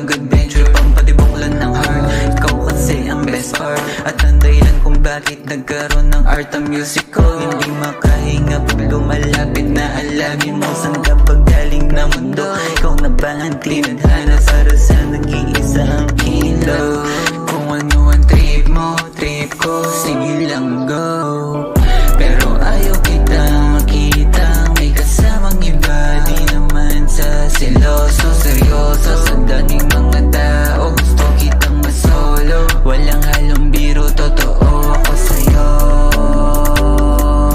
mag-adventure, pampatibok lang ng heart. Ikaw kasi ang best part, at ang dahilan kung bakit nagkaroon ng art ang music ko. Hindi makahinga pag lumalapit na alamin mo. Saan ka paggaling na mundo? Ikaw na ba ang tinadhana para sa nag-iisa ang kilo? Kung ano ang trip mo, trip ko, sige lang go. Pero ayaw kitang makita may kasamang iba. Di naman sa seloso, seryoso. Sa daming mga tao gusto kitang masolo. Walang halong biro, totoo ako sa'yo.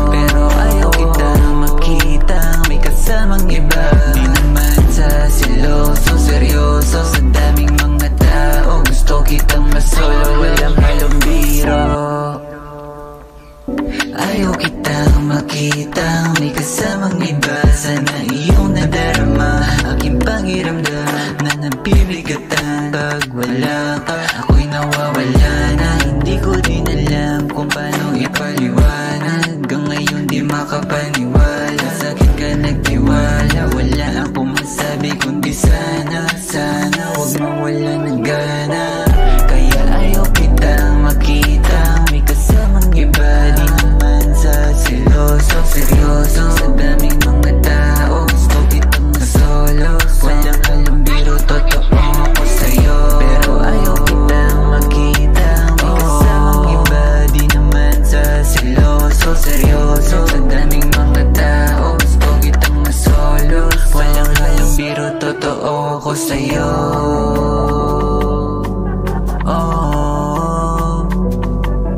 Pero ayaw kitang makita may kasamang iba. Di naman sa seloso, seryoso. Sa daming mga tao gusto kitang masolo. Walang halong biro. Ayaw kitang makita may kasamang iba. Sana iyong nadarama aking pakiramdam na nabibigatan. Pag wala ka, ako'y nawawala na. Hindi ko din alam kung paano ipaliwanag. Hanggang ngayon di makapaniwala. Sakit ka nagtiwala, wala akong masabi kundi sana, sana huwag mawala ng gana. Kaya ayaw kitang makita may kasamang iba. Di naman sa seloso, seryoso. Sa daming mga tao gusto kitang masolo. Walang halong biro, totoo ako sa'yo. Pero ayaw kitang makita may kasamang iba. Di naman sa seloso, seryoso. Sa daming mga tao gusto kitang masolo. Walang halong biro, totoo ako sa'yo. Oh,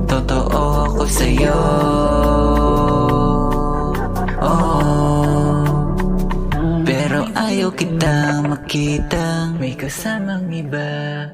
totoo ako sa'yo. Oh, pero ayaw kitang makita may kasamang iba.